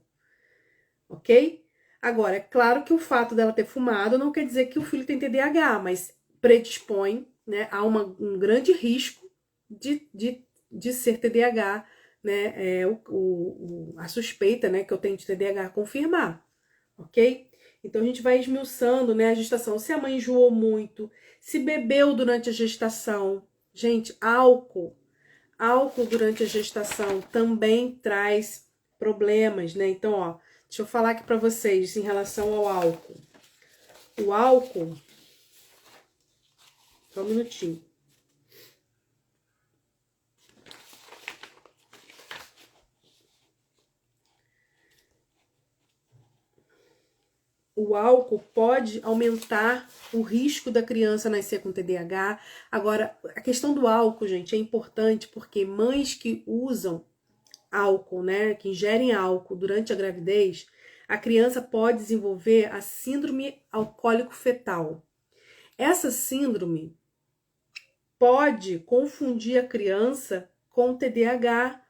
ok? Agora, é claro que o fato dela ter fumado não quer dizer que o filho tem TDAH, mas predispõe, né, a um grande risco de ser TDAH, né, a suspeita, né, que eu tenho de TDAH confirmar, ok? Então a gente vai esmiuçando, né, a gestação, se a mãe enjoou muito, se bebeu durante a gestação. Gente, álcool durante a gestação também traz problemas, né? Então, ó, deixa eu falar aqui para vocês em relação ao álcool. O álcool, só um minutinho. O álcool pode aumentar o risco da criança nascer com TDAH. Agora, a questão do álcool, gente, é importante porque mães que usam álcool, né, que ingerem álcool durante a gravidez, a criança pode desenvolver a síndrome alcoólico-fetal. Essa síndrome pode confundir a criança com TDAH,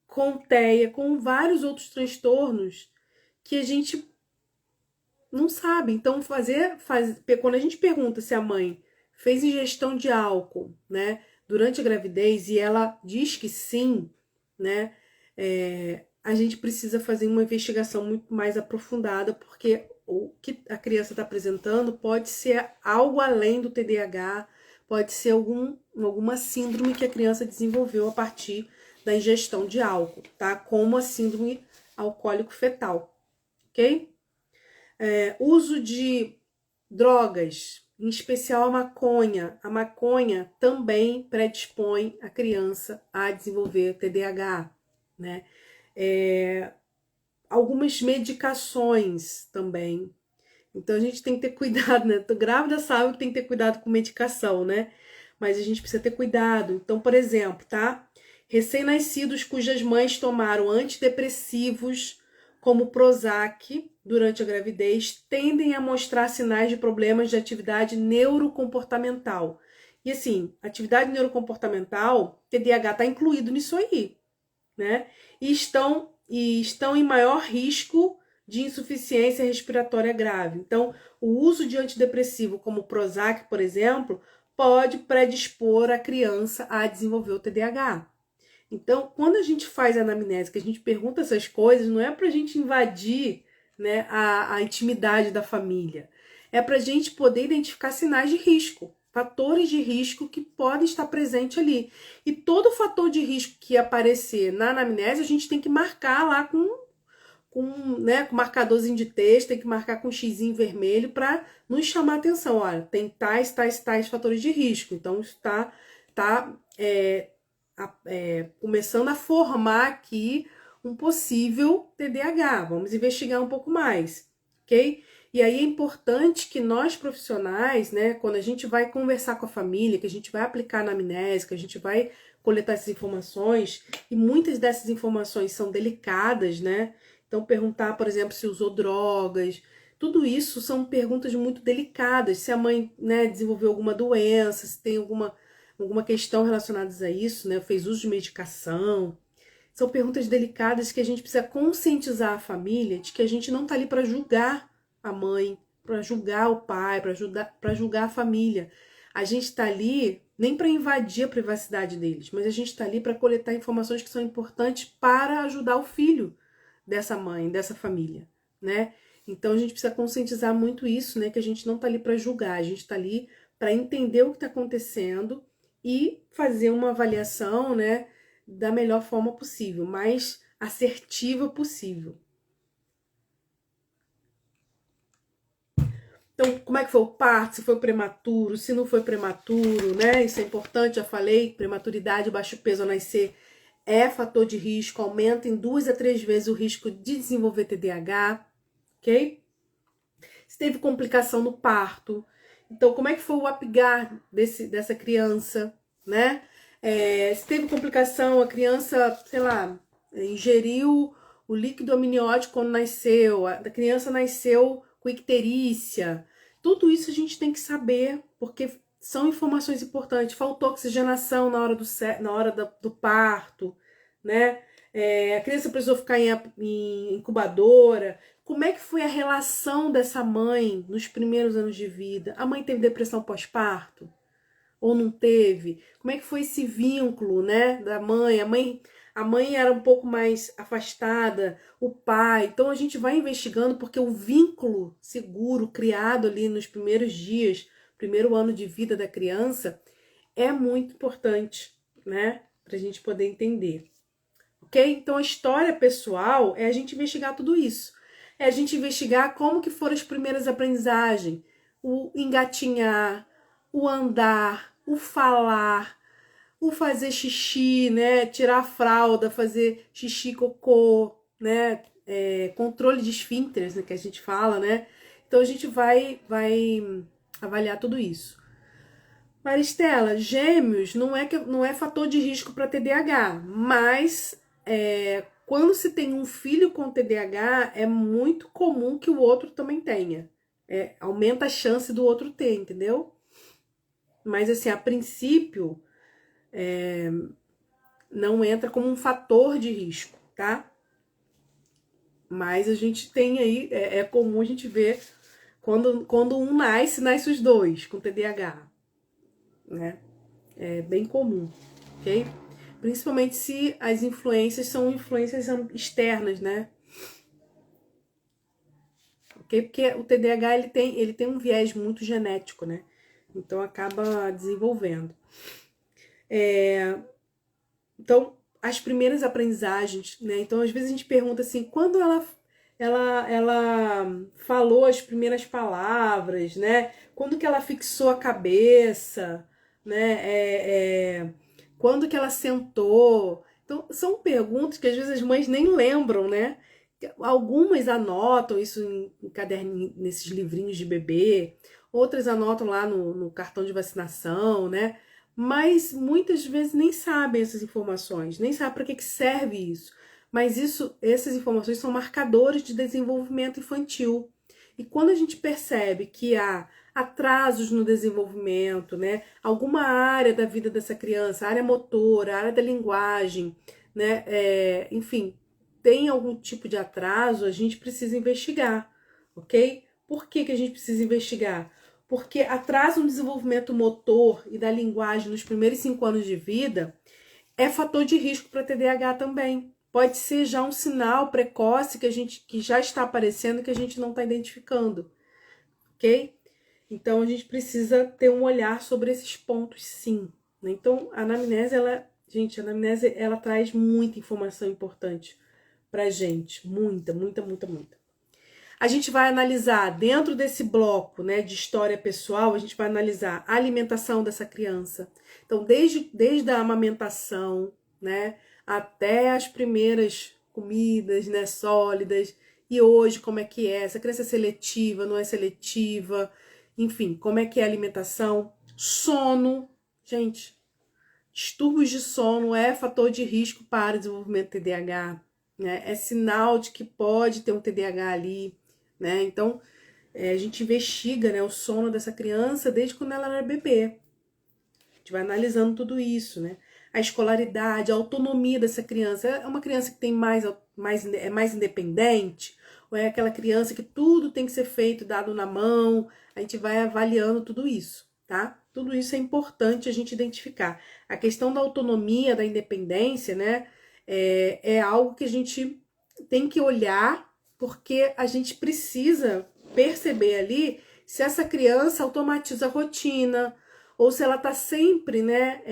com TEA, com vários outros transtornos que a gente não sabe. Então, quando a gente pergunta se a mãe fez ingestão de álcool, né, durante a gravidez e ela diz que sim, né, a gente precisa fazer uma investigação muito mais aprofundada, porque o que a criança está apresentando pode ser algo além do TDAH, pode ser alguma síndrome que a criança desenvolveu a partir da ingestão de álcool, tá? Como a síndrome alcoólico fetal, ok? Uso de drogas, em especial a maconha. A maconha também predispõe a criança a desenvolver TDAH, né? Algumas medicações também. Então a gente tem que ter cuidado, né? Tô grávida, sabe que tem que ter cuidado com medicação, né? Mas a gente precisa ter cuidado. Então, por exemplo, tá? Recém-nascidos cujas mães tomaram antidepressivos como Prozac durante a gravidez tendem a mostrar sinais de problemas de atividade neurocomportamental. E assim, atividade neurocomportamental, TDAH está incluído nisso aí, né? E estão em maior risco de insuficiência respiratória grave. Então, o uso de antidepressivo como Prozac, por exemplo, pode predispor a criança a desenvolver o TDAH. Então, quando a gente faz a anamnese, que a gente pergunta essas coisas, não é para a gente invadir, né, a intimidade da família. É para a gente poder identificar sinais de risco, fatores de risco que podem estar presentes ali. E todo fator de risco que aparecer na anamnese, a gente tem que marcar lá com marcadorzinho de texto, tem que marcar com um xizinho vermelho para nos chamar a atenção. Olha, tem tais fatores de risco. Então, está começando a formar aqui um possível TDAH. Vamos investigar um pouco mais, ok? E aí é importante que nós profissionais, né, quando a gente vai conversar com a família, que a gente vai aplicar na anamnese, que a gente vai coletar essas informações, e muitas dessas informações são delicadas, né? Então, perguntar, por exemplo, se usou drogas, tudo isso são perguntas muito delicadas. Se a mãe, né, desenvolveu alguma doença, se tem alguma questão relacionada a isso, né? Fez uso de medicação. São perguntas delicadas que a gente precisa conscientizar a família de que a gente não está ali para julgar a mãe, para julgar o pai, para julgar a família. A gente está ali nem para invadir a privacidade deles, mas a gente está ali para coletar informações que são importantes para ajudar o filho dessa mãe, dessa família, né? Então a gente precisa conscientizar muito isso, né? Que a gente não está ali para julgar, a gente está ali para entender o que está acontecendo e fazer uma avaliação, né, da melhor forma possível, mais assertiva possível. Então, como é que foi o parto? Se foi prematuro, se não foi prematuro, né? Isso é importante, já falei, prematuridade, baixo peso ao nascer é fator de risco, aumenta em 2 a 3 vezes o risco de desenvolver TDAH, ok? Se teve complicação no parto, então como é que foi o apgar dessa criança, né? Se teve complicação, a criança, sei lá, ingeriu o líquido amniótico quando nasceu, a criança nasceu com icterícia. Tudo isso a gente tem que saber, porque são informações importantes. Faltou oxigenação na hora do parto, né? A criança precisou ficar em incubadora. Como é que foi a relação dessa mãe nos primeiros anos de vida? A mãe teve depressão pós-parto? Ou não teve? Como é que foi esse vínculo, né, da mãe? A mãe era um pouco mais afastada, o pai. Então a gente vai investigando porque o vínculo seguro criado ali nos primeiros dias, primeiro ano de vida da criança, é muito importante, né, pra gente poder entender. Ok? Então a história pessoal é a gente investigar tudo isso. É a gente investigar como que foram as primeiras aprendizagens, o engatinhar, o andar, o falar, o fazer xixi, né? Tirar a fralda, fazer xixi, cocô, né? Controle de esfíncteres, né? Que a gente fala, né? Então a gente vai avaliar tudo isso. Maristela, gêmeos não é fator de risco para TDAH, mas quando se tem um filho com TDAH, é muito comum que o outro também tenha. Aumenta a chance do outro ter, entendeu? Mas assim, a princípio, não entra como um fator de risco, tá? Mas a gente tem aí, é comum a gente ver quando um nasce os dois com TDAH, né? É bem comum, ok? Principalmente se as influências são influências externas, né? Ok? Porque o TDAH ele tem um viés muito genético, né? Então acaba desenvolvendo. Então, as primeiras aprendizagens, né? Então, às vezes a gente pergunta assim, quando ela falou as primeiras palavras, né? Quando que ela fixou a cabeça, né? Quando que ela sentou? Então, são perguntas que às vezes as mães nem lembram, né? Algumas anotam isso em caderninho, nesses livrinhos de bebê, outras anotam lá no cartão de vacinação, né? Mas muitas vezes nem sabem essas informações, nem sabem para que serve isso. Mas essas informações são marcadores de desenvolvimento infantil. E quando a gente percebe que há atrasos no desenvolvimento, né? Alguma área da vida dessa criança, área motora, área da linguagem, né? Enfim, tem algum tipo de atraso, a gente precisa investigar, ok? Por que a gente precisa investigar? Porque atraso no desenvolvimento motor e da linguagem nos primeiros 5 anos de vida é fator de risco para TDAH também. Pode ser já um sinal precoce que já está aparecendo e que a gente não está identificando, ok? Então a gente precisa ter um olhar sobre esses pontos, sim. Então a anamnese, ela traz muita informação importante pra gente, muita. A gente vai analisar dentro desse bloco, né, de história pessoal, a gente vai analisar a alimentação dessa criança. Então, desde a amamentação, né, até as primeiras comidas, né, sólidas, e hoje como é que é, essa criança é seletiva, não é seletiva, enfim, como é que é a alimentação, sono, gente, distúrbios de sono é fator de risco para o desenvolvimento TDAH, né? É sinal de que pode ter um TDAH ali, né? Então, a gente investiga, né, o sono dessa criança desde quando ela era bebê. A gente vai analisando tudo isso, né? A escolaridade, a autonomia dessa criança. É uma criança que tem é mais independente? Ou é aquela criança que tudo tem que ser feito, dado na mão? A gente vai avaliando tudo isso, tá? Tudo isso é importante a gente identificar. A questão da autonomia, da independência, né? É algo que a gente tem que olhar, porque a gente precisa perceber ali se essa criança automatiza a rotina, ou se ela tá sempre, né,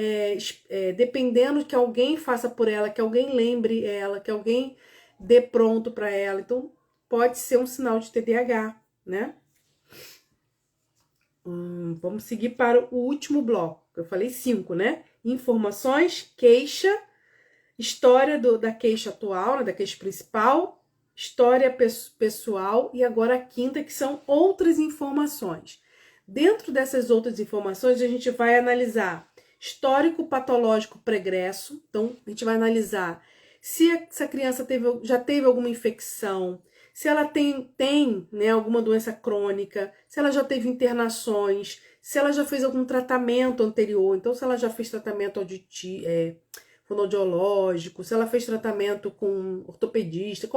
dependendo que alguém faça por ela, que alguém lembre ela, que alguém dê pronto para ela. Então, pode ser um sinal de TDAH, né? Vamos seguir para o último bloco. Eu falei 5, né? Informações, queixa, história da queixa atual, né, da queixa principal, história pessoal e agora a quinta, que são outras informações. Dentro dessas outras informações, a gente vai analisar histórico patológico pregresso. Então, a gente vai analisar se essa criança já teve alguma infecção, se ela tem né, alguma doença crônica, se ela já teve internações, se ela já fez algum tratamento anterior. Então, se ela já fez tratamento fonoaudiológico, se ela fez tratamento com ortopedista,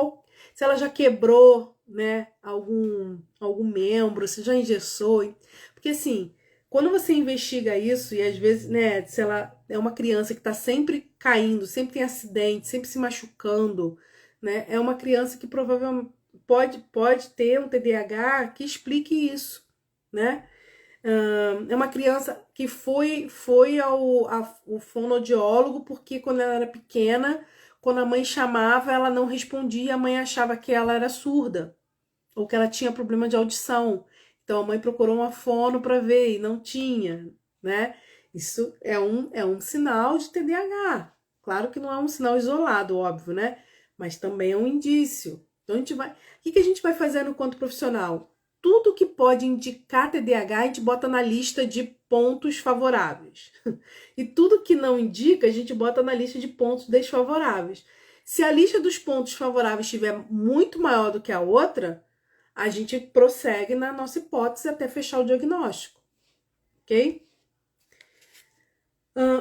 se ela já quebrou, né, algum membro, se já engessou. Porque assim, quando você investiga isso e às vezes, né, se ela é uma criança que está sempre caindo, sempre tem acidente, sempre se machucando, né, é uma criança que provavelmente pode ter um TDAH que explique isso, né? É uma criança que foi ao fonoaudiólogo porque quando ela era pequena, quando a mãe chamava, ela não respondia, a mãe achava que ela era surda ou que ela tinha problema de audição. Então a mãe procurou uma fono para ver e não tinha, né? Isso é um sinal de TDAH. Claro que não é um sinal isolado, óbvio, né? Mas também é um indício. Então o que a gente vai fazer no quanto profissional? Tudo que pode indicar TDAH, a gente bota na lista de pontos favoráveis. E tudo que não indica, a gente bota na lista de pontos desfavoráveis. Se a lista dos pontos favoráveis estiver muito maior do que a outra, a gente prossegue na nossa hipótese até fechar o diagnóstico, ok?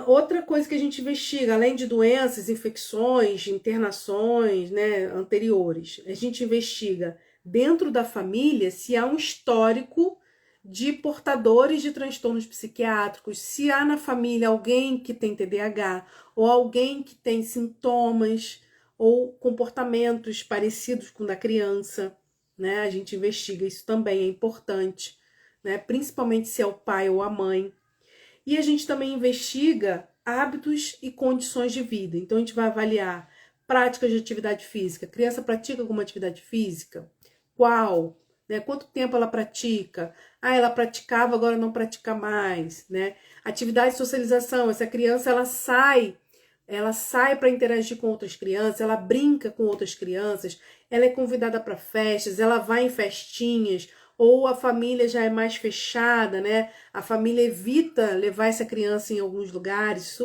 Outra coisa que a gente investiga, além de doenças, infecções, internações, né, anteriores, a gente investiga dentro da família se há um histórico de portadores de transtornos psiquiátricos, se há na família alguém que tem TDAH ou alguém que tem sintomas ou comportamentos parecidos com o da criança, né? A gente investiga isso também, é importante, né? Principalmente se é o pai ou a mãe. E a gente também investiga hábitos e condições de vida. Então, a gente vai avaliar práticas de atividade física. A criança pratica alguma atividade física? Qual? Né? Quanto tempo ela pratica? Ah, ela praticava, agora não pratica mais, né? Atividade de socialização, essa criança ela sai para interagir com outras crianças, ela brinca com outras crianças, ela é convidada para festas, ela vai em festinhas, ou a família já é mais fechada, né? A família evita levar essa criança em alguns lugares.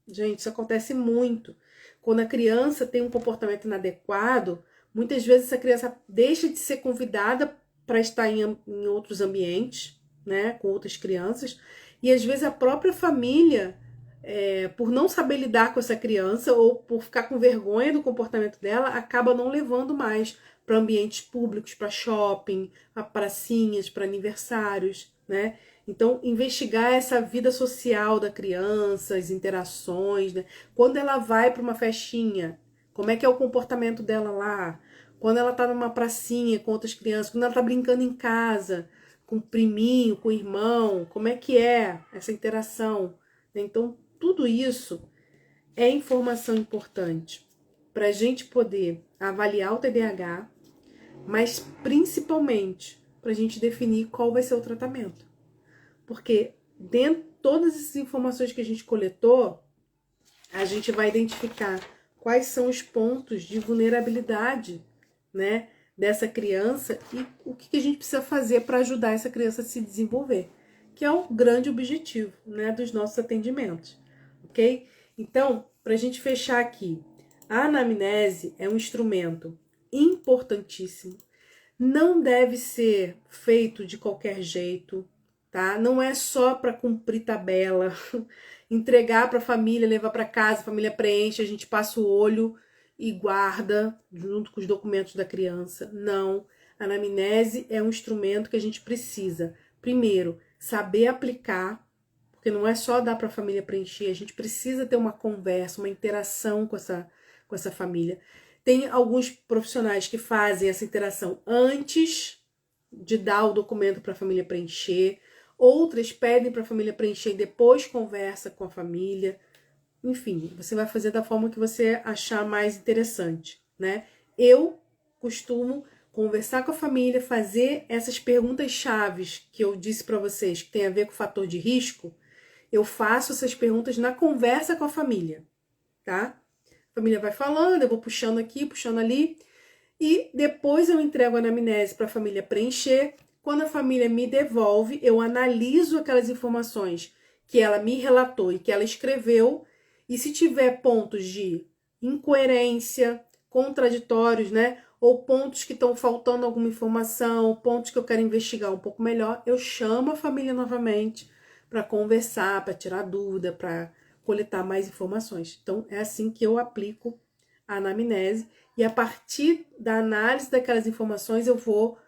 Gente, isso acontece muito. Quando a criança tem um comportamento inadequado, muitas vezes essa criança deixa de ser convidada para estar em outros ambientes, né, com outras crianças, e às vezes a própria família, por não saber lidar com essa criança ou por ficar com vergonha do comportamento dela, acaba não levando mais para ambientes públicos, para shopping, para pracinhas, para aniversários, né? Então, investigar essa vida social da criança, as interações, né? Quando ela vai para uma festinha, como é que é o comportamento dela lá? Quando ela tá numa pracinha com outras crianças, quando ela tá brincando em casa, com o priminho, com o irmão, como é que é essa interação? Então, tudo isso é informação importante para a gente poder avaliar o TDAH, mas principalmente para a gente definir qual vai ser o tratamento. Porque dentro de todas essas informações que a gente coletou, a gente vai identificar quais são os pontos de vulnerabilidade, né, dessa criança e o que a gente precisa fazer para ajudar essa criança a se desenvolver, que é o grande objetivo, né, dos nossos atendimentos, ok? Então, para a gente fechar aqui, a anamnese é um instrumento importantíssimo, não deve ser feito de qualquer jeito, tá? Não é só para cumprir tabela, entregar para a família, levar para casa, a família preenche, a gente passa o olho e guarda junto com os documentos da criança. Não, a anamnese é um instrumento que a gente precisa, primeiro, saber aplicar, porque não é só dar para a família preencher, a gente precisa ter uma conversa, uma interação com essa família. Tem alguns profissionais que fazem essa interação antes de dar o documento para a família preencher, outras pedem para a família preencher e depois conversa com a família. Enfim, você vai fazer da forma que você achar mais interessante, né? Eu costumo conversar com a família, fazer essas perguntas chaves que eu disse para vocês, que tem a ver com o fator de risco. Eu faço essas perguntas na conversa com a família, tá? A família vai falando, eu vou puxando aqui, puxando ali, e depois eu entrego a anamnese para a família preencher. Quando a família me devolve, eu analiso aquelas informações que ela me relatou e que ela escreveu, e se tiver pontos de incoerência, contraditórios, né, ou pontos que estão faltando alguma informação, pontos que eu quero investigar um pouco melhor, eu chamo a família novamente para conversar, para tirar dúvida, para coletar mais informações. Então, é assim que eu aplico a anamnese, e a partir da análise daquelas informações eu vou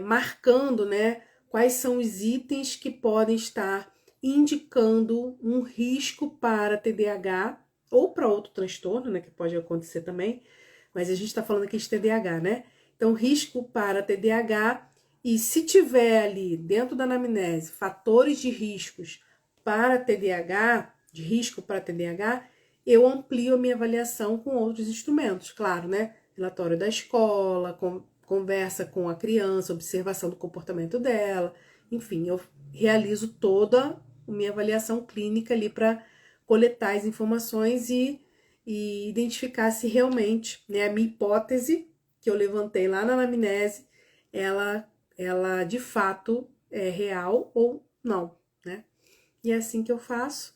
marcando, né, quais são os itens que podem estar indicando um risco para TDAH ou para outro transtorno, né, que pode acontecer também, mas a gente está falando aqui de TDAH, né? Então, risco para TDAH, e se tiver ali dentro da anamnese fatores de riscos para TDAH, de risco para TDAH, eu amplio a minha avaliação com outros instrumentos, claro, né? Relatório da escola, conversa com a criança, observação do comportamento dela, enfim, eu realizo toda a minha avaliação clínica ali para coletar as informações e identificar se realmente, né, a minha hipótese que eu levantei lá na anamnese, ela de fato é real ou não, né? E é assim que eu faço.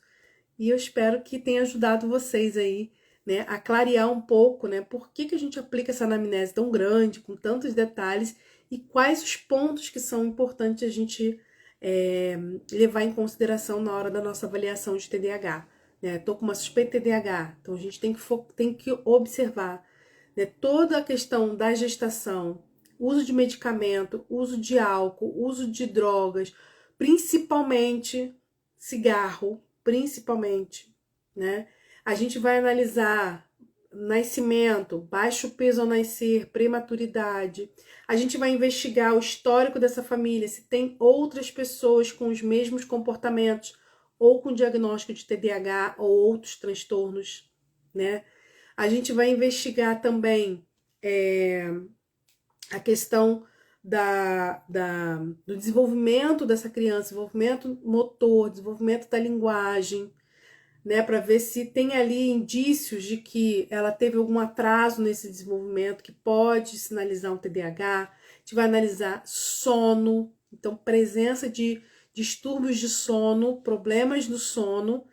E eu espero que tenha ajudado vocês aí, né, a clarear um pouco, né, por que a gente aplica essa anamnese tão grande, com tantos detalhes, e quais os pontos que são importantes a gente levar em consideração na hora da nossa avaliação de TDAH. Tô com uma suspeita de TDAH, então a gente tem que observar, né, toda a questão da gestação, uso de medicamento, uso de álcool, uso de drogas, principalmente cigarro, principalmente, né? A gente vai analisar nascimento, baixo peso ao nascer, prematuridade. A gente vai investigar o histórico dessa família, se tem outras pessoas com os mesmos comportamentos ou com diagnóstico de TDAH ou outros transtornos, né? A gente vai investigar também a questão do desenvolvimento dessa criança, desenvolvimento motor, desenvolvimento da linguagem, né, para ver se tem ali indícios de que ela teve algum atraso nesse desenvolvimento que pode sinalizar um TDAH. A gente vai analisar sono, então presença de distúrbios de sono, problemas no sono,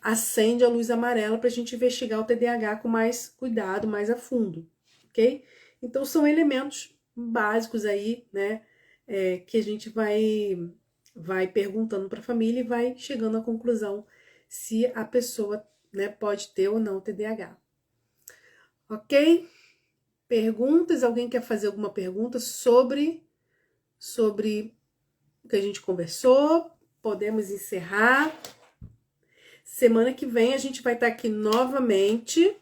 acende a luz amarela para a gente investigar o TDAH com mais cuidado, mais a fundo, ok? Então são elementos básicos aí, né, que a gente vai perguntando para a família e vai chegando à conclusão se a pessoa, né, pode ter ou não TDAH. Ok? Perguntas? Alguém quer fazer alguma pergunta sobre o que a gente conversou? Podemos encerrar. Semana que vem a gente vai estar aqui novamente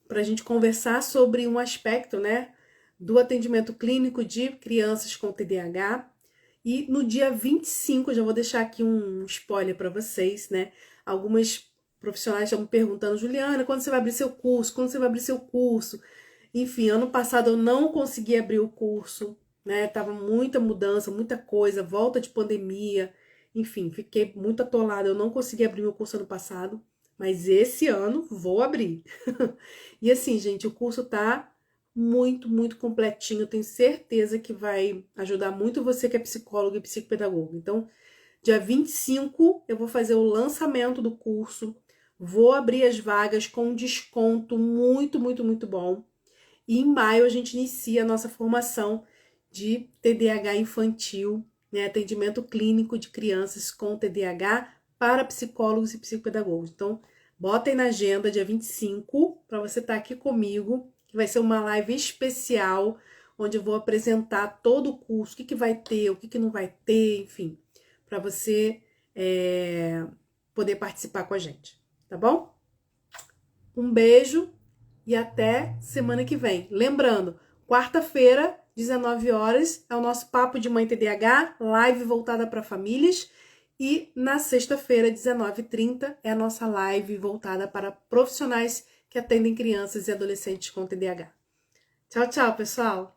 para a gente conversar sobre um aspecto, né, do atendimento clínico de crianças com TDAH. E no dia 25, eu já vou deixar aqui um spoiler para vocês, né? Algumas profissionais estão me perguntando, Juliana, quando você vai abrir seu curso? Quando você vai abrir seu curso? Enfim, ano passado eu não consegui abrir o curso, né? Tava muita mudança, muita coisa, volta de pandemia. Enfim, fiquei muito atolada, eu não consegui abrir meu curso ano passado. Mas esse ano vou abrir. E assim, gente, o curso tá muito, muito completinho. Eu tenho certeza que vai ajudar muito você que é psicólogo e psicopedagogo. Então, dia 25 eu vou fazer o lançamento do curso. Vou abrir as vagas com um desconto muito, muito, muito bom. E em maio a gente inicia a nossa formação de TDAH infantil, né? Atendimento clínico de crianças com TDAH para psicólogos e psicopedagogos. Então, botem na agenda dia 25 para você estar aqui comigo, que vai ser uma live especial, onde eu vou apresentar todo o curso, o que vai ter, o que não vai ter, enfim, para você poder participar com a gente, tá bom? Um beijo e até semana que vem. Lembrando, quarta-feira, 19 horas, é o nosso Papo de Mãe TDAH, live voltada para famílias. E na sexta-feira, 19h30, é a nossa live voltada para profissionais que atendem crianças e adolescentes com TDAH. Tchau, tchau, pessoal!